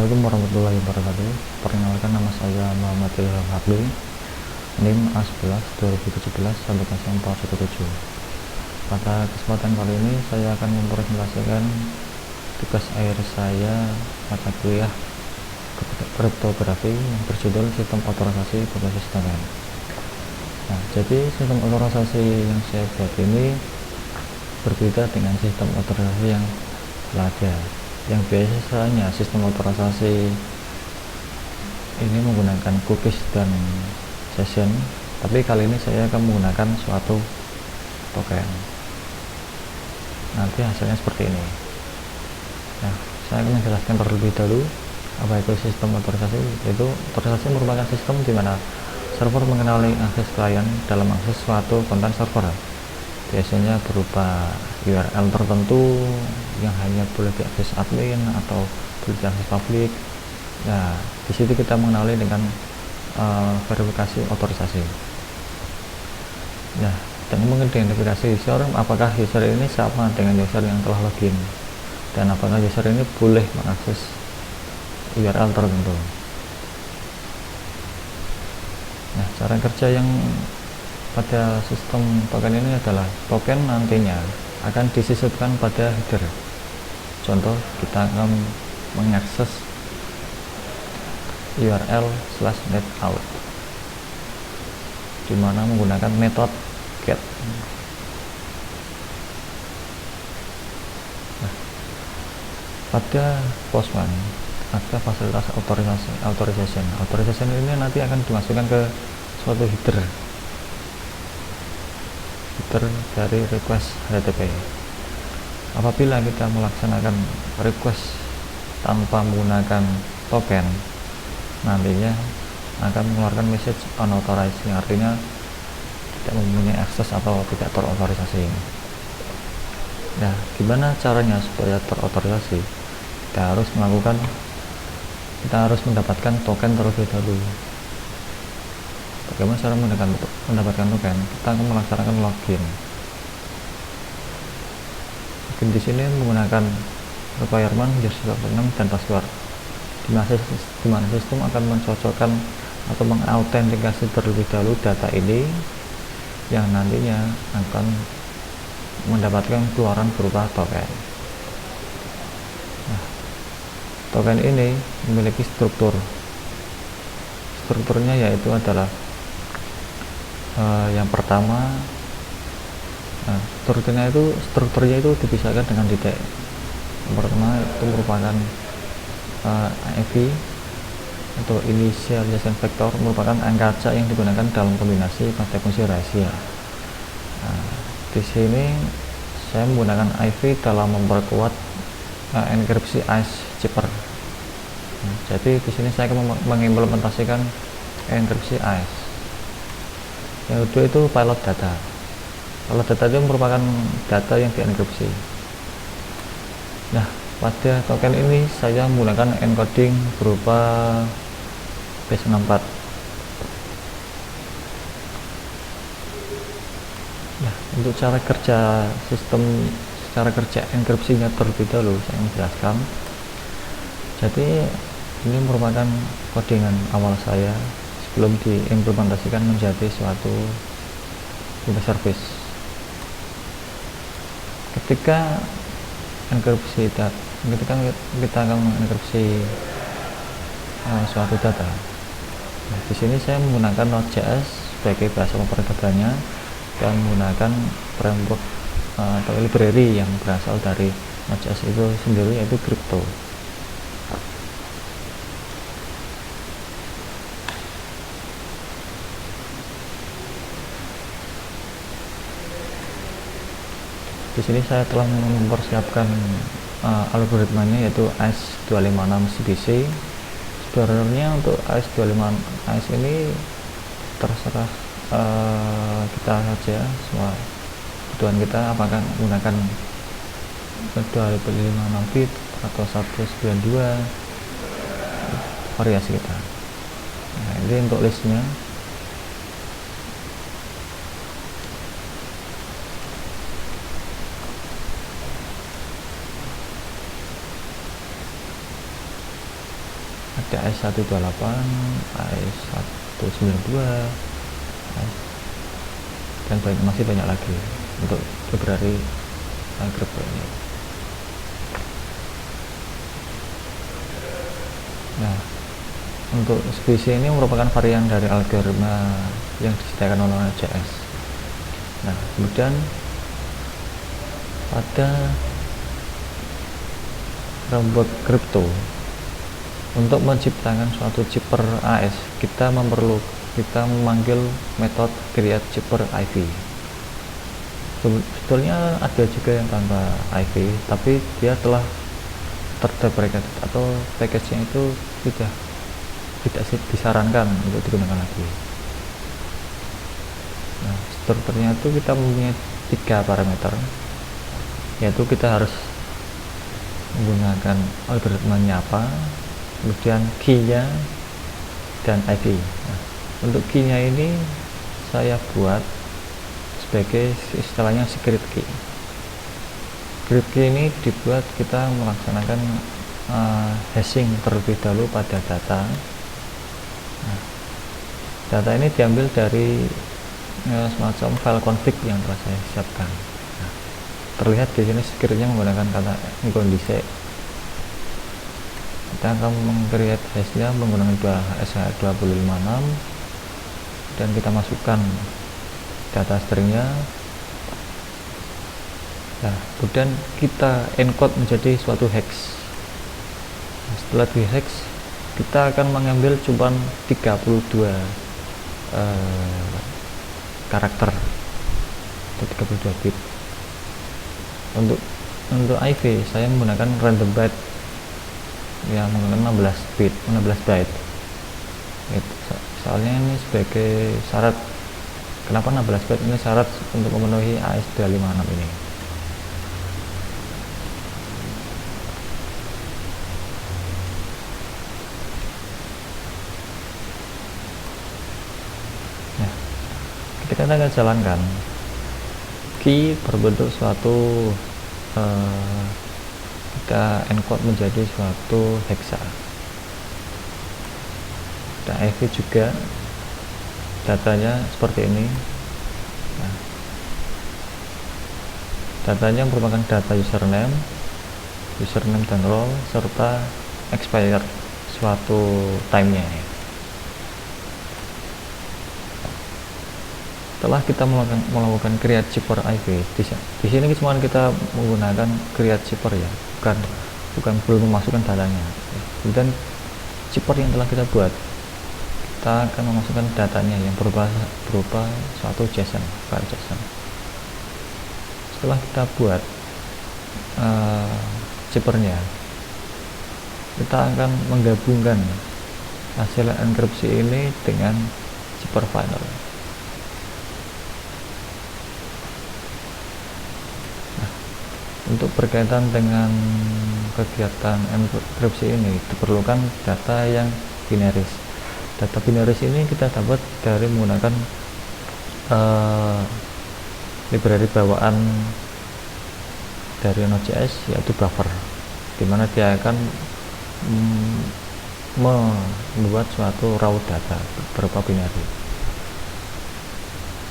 Assalamualaikum warahmatullahi wabarakatuh. Perkenalkan, nama saya Muhammad Ilham Habli, NIM A11 2017 417. Pada kesempatan kali ini saya akan mempresentasikan tugas akhir saya mata kuliah kriptografi yang berjudul Sistem Otorisasi Berbasis Token. Nah, jadi sistem otorisasi yang saya buat ini berbeda dengan sistem otorisasi yang telah ada. Yang biasanya sistem otorisasi ini menggunakan cookies dan session, tapi kali ini saya akan menggunakan suatu token. Nanti hasilnya seperti ini. Nah, saya akan menjelaskan terlebih dahulu apa itu sistem otorisasi. Itu otorisasi merupakan sistem di mana server mengenali akses klien dalam akses suatu konten server, biasanya berupa URL tertentu yang hanya boleh diakses admin atau boleh diakses publik. Nah, di situ kita mengenali dengan verifikasi otorisasi. Nah, dan mengidentifikasi user, apakah user ini sama dengan user yang telah login, dan apakah user ini boleh mengakses URL tertentu. Nah, cara kerja yang pada sistem token ini adalah token nantinya akan disisipkan pada header. Contoh, kita akan mengakses URL/netout di mana menggunakan metode get. Nah, pada Postman ada fasilitas authorization ini nanti akan dimasukkan ke suatu header dari request HTTP. Apabila kita melaksanakan request tanpa menggunakan token, nantinya akan mengeluarkan message unauthorized, yang artinya tidak mempunyai akses atau tidak terotorisasi. Nah, gimana caranya supaya terotorisasi? Kita harus mendapatkan token terlebih dahulu. Bagaimana cara mendapatkan token? Kita akan melaksanakan login. Login di sini menggunakan requirement username dan password. Di mana sistem akan mencocokkan atau mengautentikasi terlebih dahulu data ini yang nantinya akan mendapatkan keluaran berupa token. Nah, token ini memiliki strukturnya yaitu adalah yang pertama, strukturnya itu dipisahkan dengan titik. Yang pertama itu merupakan IV atau initialization vector, merupakan angka acak yang digunakan dalam kombinasi pada kunci rahasia. Nah, di sini saya menggunakan IV dalam memperkuat enkripsi ICE Cipher. Nah, jadi di sini saya akan mengimplementasikan enkripsi ICE. Yang kedua itu pilot data. Pilot data itu merupakan data yang dienkripsi. Nah, pada token ini saya menggunakan encoding berupa base64. Nah, untuk cara kerja enkripsinya terlebih dahulu saya menjelaskan. Jadi ini merupakan codingan awal saya sebelum diimplementasikan menjadi suatu web service. Ketika kita akan mengenkripsi suatu data. Nah, di sini saya menggunakan Node.js sebagai bahasa pemrogramannya dan menggunakan framework atau library yang berasal dari Node.js itu sendiri, yaitu Crypto. Di sini saya telah mempersiapkan algoritmanya, yaitu AES256CBC. Sebenarnya untuk AES ini terserah kita saja, semua kebutuhan kita, apakah menggunakan 256 bit atau 192, variasi kita. Nah, ini untuk listnya. ada AES128, AES192, dan masih banyak lagi untuk library crypto ini. Nah, untuk SBC ini merupakan varian dari algoritma yang disediakan oleh Node.js. Nah, kemudian pada framework kripto, untuk menciptakan suatu chipper AES, kita memanggil metode create chipper IV. Sebetulnya ada juga yang tanpa IV, tapi dia telah terdeprecated atau package-nya itu tidak disarankan untuk digunakan lagi. Nah, strukturnya itu kita mempunyai 3 parameter, yaitu kita harus menggunakan algoritmanya apa, kemudian key-nya, dan IV. Nah, untuk key-nya ini saya buat sebagai istilahnya secret key. Secret key ini dibuat kita melaksanakan hashing terlebih dahulu pada data. Nah, data ini diambil dari semacam file config yang telah saya siapkan. Nah, terlihat di sini secretnya menggunakan kata kondisi. Kita akan meng-create hash-nya menggunakan SHA-256 dan kita masukkan data stringnya. Nah, kemudian kita encode menjadi suatu hex. Nah, setelah di hex, kita akan mengambil cuma 32 karakter atau 32 bit. Untuk IV saya menggunakan random byte yang menggunakan 16 byte. Soalnya ini sebagai syarat. Kenapa 16 byte? Ini syarat untuk memenuhi AES256 ini. Nah, ketika kita akan jalankan, key berbentuk suatu kita encode menjadi suatu hexa. Dan IV juga datanya seperti ini. Nah, datanya merupakan data username dan role serta expired suatu timenya. Setelah kita melakukan create chipper IV, di sini cuma kita menggunakan create chipper ya, bukan belum memasukkan datanya. Kemudian chipper yang telah kita buat, kita akan memasukkan datanya yang berupa suatu JSON, file JSON. Setelah kita buat chippernya, kita akan menggabungkan hasil enkripsi ini dengan chipper final. Nah, untuk berkaitan dengan kegiatan enkripsi ini diperlukan data yang binaris. Data binaris ini kita dapat dari menggunakan library bawaan dari Node.js, yaitu buffer, dimana dia akan membuat suatu raw data berupa binary.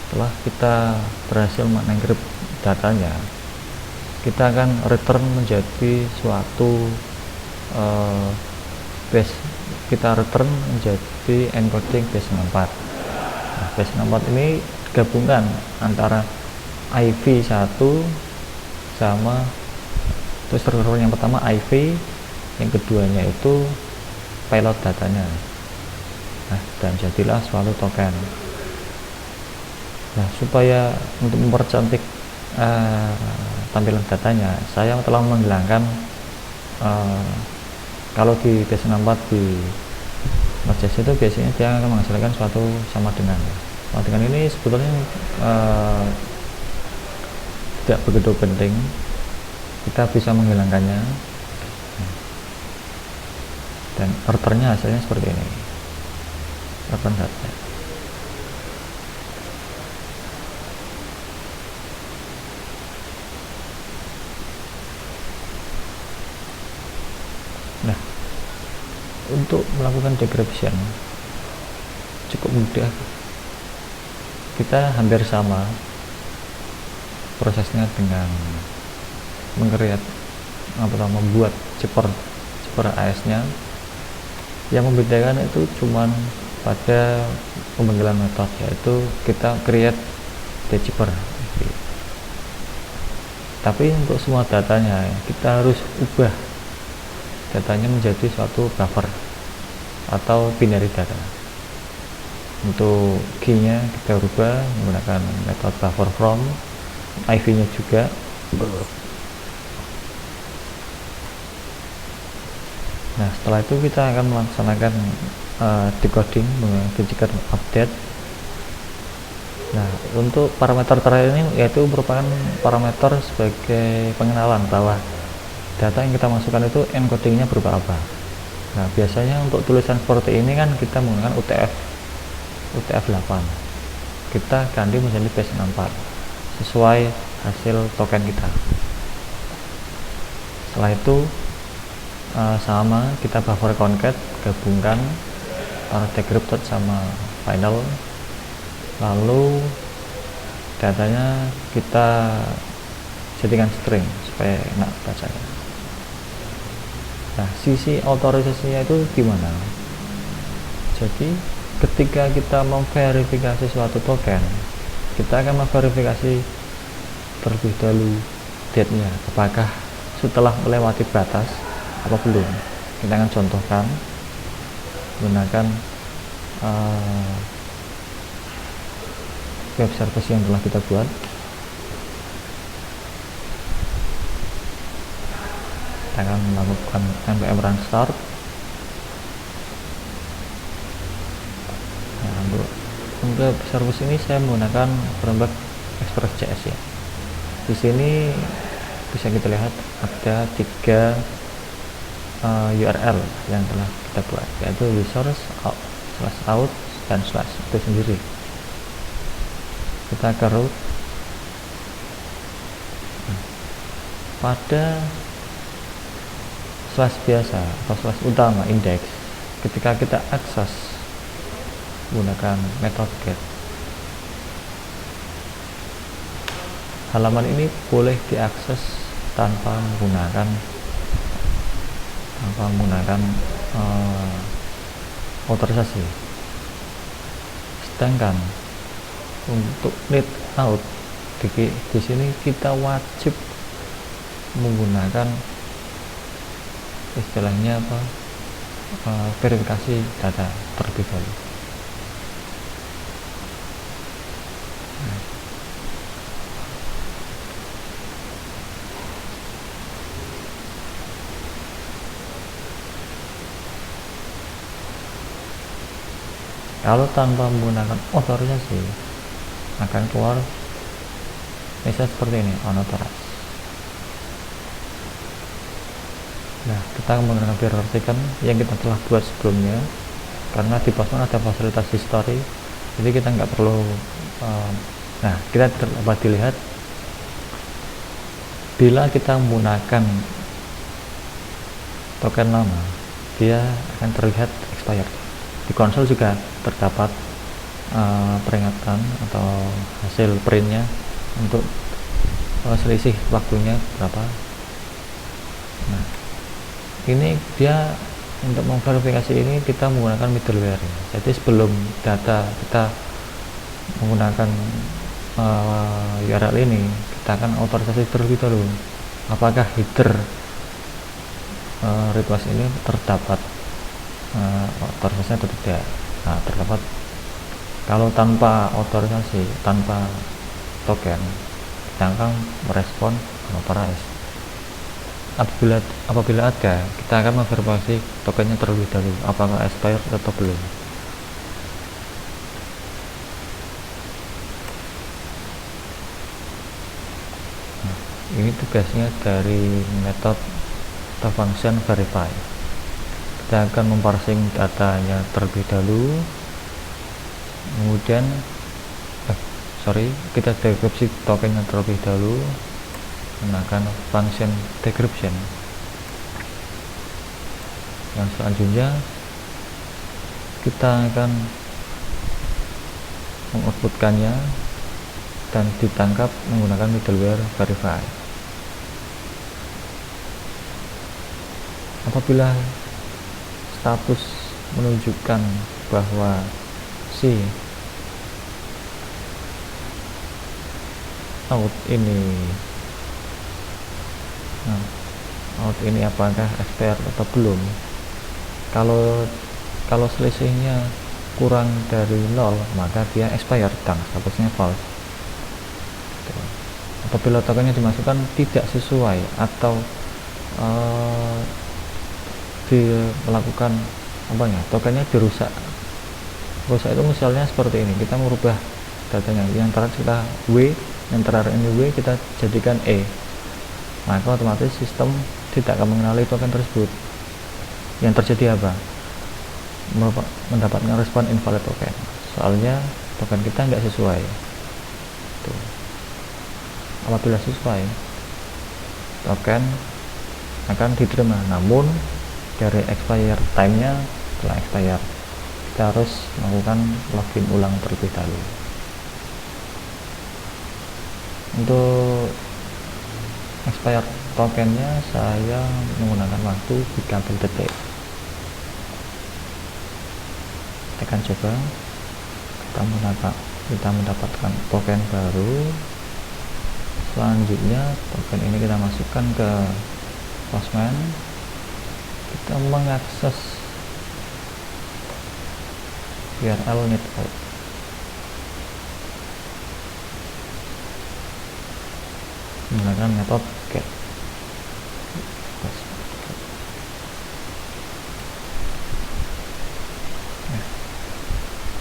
Setelah kita berhasil mengencrypt datanya, kita akan return menjadi suatu base. Kita return menjadi encoding base64. Nah, base64 ini gabungan antara IV1 sama terus struktur yang pertama IV, yang keduanya itu payload datanya. Nah, dan jadilah suatu token. Nah, supaya untuk mempercantik tampilan datanya, saya telah menghilangkan kalau di base64 di Node.js itu biasanya dia akan menghasilkan suatu sama dengan. Sama dengan ini sebetulnya tidak begitu penting, kita bisa menghilangkannya, dan returnnya hasilnya seperti ini, return data. Nah, untuk melakukan decryption cukup mudah, kita hampir sama prosesnya dengan membuat zipper AES nya. Yang membedakan itu cuman pada pemanggilan metode, yaitu kita create zipper. Tapi untuk semua datanya kita harus ubah datanya menjadi suatu buffer atau binary data. Untuk key-nya kita rubah menggunakan metode buffer from, IV-nya juga. Nah, setelah itu kita akan melaksanakan decoding menggunakan update. Nah, untuk parameter terakhir ini yaitu merupakan parameter sebagai pengenalan bahwa data yang kita masukkan itu encodingnya berupa apa. Nah, biasanya untuk tulisan seperti ini kan kita menggunakan UTF-8, kita ganti menjadi base64 sesuai hasil token kita. Setelah itu sama kita buffer concat, gabungkan decrypted sama final, lalu datanya kita settingan string supaya enak bacanya. Nah, sisi otorisasinya itu gimana? Jadi ketika kita memverifikasi suatu token, kita akan memverifikasi terlebih dahulu date-nya, apakah setelah melewati batas apa belum. Kita akan contohkan menggunakan web service yang telah kita buat. Kita akan melakukan npm run start. Nah, untuk service ini saya menggunakan framework Express.js ya. Di sini bisa kita lihat ada 3 URL yang telah kita buat, yaitu resource, /out dan / itu sendiri. Kita ke root. Pada / biasa atau / utama index, ketika kita akses menggunakan metode get, halaman ini boleh diakses tanpa menggunakan otorisasi. Sedangkan untuk need out di sini kita wajib menggunakan istilahnya verifikasi data terlebih dahulu. Kalau tanpa menggunakan otorisasi akan keluar message seperti ini, unauthorized. Nah, kita menggunakan verification yang kita telah buat sebelumnya, karena di Postman ada fasilitas history, jadi kita nggak perlu nah, kita dapat dilihat bila kita menggunakan token lama, dia akan terlihat expired. Di konsol juga terdapat peringatan atau hasil printnya untuk selisih waktunya berapa. Nah, ini dia untuk memverifikasi ini kita menggunakan middleware. Jadi sebelum data kita menggunakan URL ini, kita akan otorisasi terlebih dahulu apakah header request ini terdapat otorisasinya atau tidak. Nah, terdapat. Kalau tanpa otorisasi, tanpa token, kita akan merespon unauthorized. Apabila ada, kita akan memverifikasi tokennya terlebih dahulu apakah expired atau belum. Nah, ini tugasnya dari metode atau function verify. Kita akan memparsing datanya terlebih dahulu, kemudian kita decrypsi tokennya terlebih dahulu menggunakan function decryption. Yang selanjutnya kita akan mengoutputkannya dan ditangkap menggunakan middleware verify. Apabila status menunjukkan bahwa si out ini apakah expired atau belum, kalau selisihnya kurang dari 0 maka dia expired dan statusnya false. Apabila tokennya dimasukkan tidak sesuai atau melakukan tokennya dirusak itu misalnya seperti ini, kita merubah datanya yang terakhir kita W, yang terakhir ini W kita jadikan E, maka otomatis sistem tidak akan mengenali token tersebut. Yang terjadi apa? Mendapatkan respon invalid token, soalnya token kita nggak sesuai. Tuh. Apabila sesuai, token akan diterima, namun dari expire time-nya setelah expire kita harus melakukan login ulang terlebih dahulu. Untuk expire tokennya saya menggunakan waktu 30 detik. Tekan coba, kita mendapatkan token baru. Selanjutnya token ini kita masukkan ke Postman, kita mengakses URL network. Menggunakan metode get.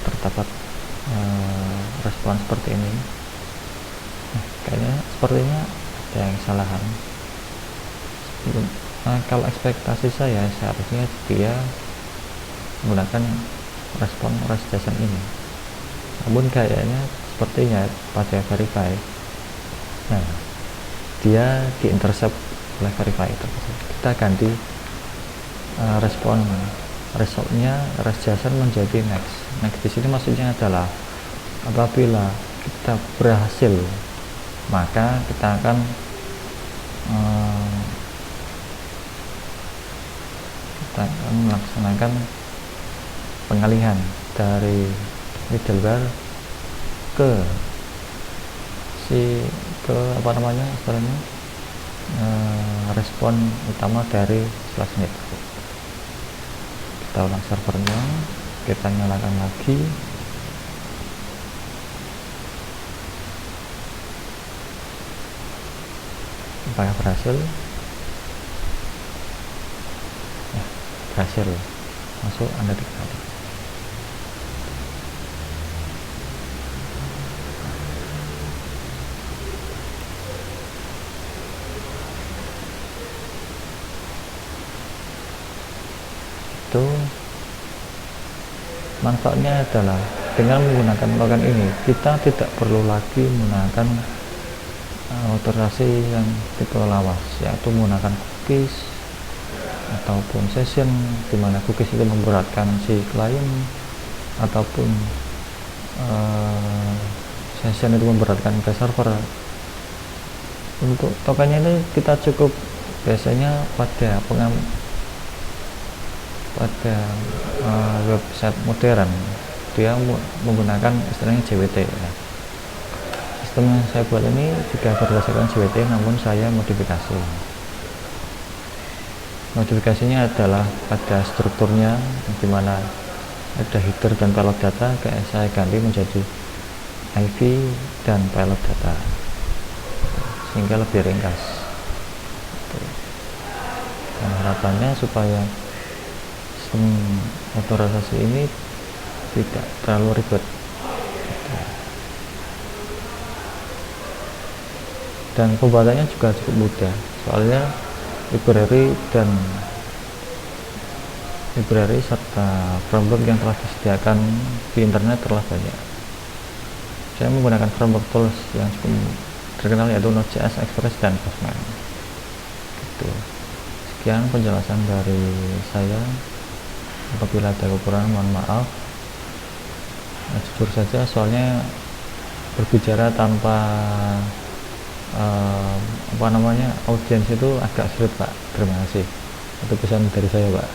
Terdapat respon seperti ini. Kayaknya sepertinya ada yang kesalahan. Kalau ekspektasi saya seharusnya dia menggunakan respon JSON ini, namun kayaknya sepertinya pada verify dia diintercept oleh verify tersebut. Kita ganti respon resultnya JSON menjadi next di sini maksudnya adalah apabila kita berhasil maka kita akan melaksanakan pengalihan dari middleware ke respon utama dari /net. Kita ulang servernya, kita nyalakan lagi. Apakah berhasil? Berhasil masuk Anda dikali. Itu manfaatnya adalah dengan menggunakan token ini kita tidak perlu lagi menggunakan otorisasi yang tipe lawas, yaitu menggunakan cookies ataupun session, dimana cookies itu memberatkan si klien ataupun session itu memberatkan ke server. Untuk tokennya ini kita cukup biasanya pada website modern dia menggunakan istilahnya JWT ya. Sistem yang saya buat ini juga berdasarkan JWT, namun saya modifikasinya adalah pada strukturnya, dimana ada header dan payload data, saya ganti menjadi IV dan payload data sehingga lebih ringkas. Dan harapannya supaya sistem otorisasi ini tidak terlalu ribet dan pembuatannya juga cukup mudah, soalnya library serta framework yang telah disediakan di internet telah banyak. Saya menggunakan framework tools yang cukup terkenal yaitu Node.js, Express, dan Postman. Sekian penjelasan dari saya. Apabila ada kekurangan mohon maaf. Nah, jujur saja soalnya berbicara tanpa audiens itu agak sulit Pak. Terima kasih. Itu pesan dari saya Pak.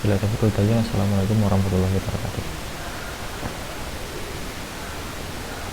Bila ada, assalamualaikum warahmatullahi wabarakatuh.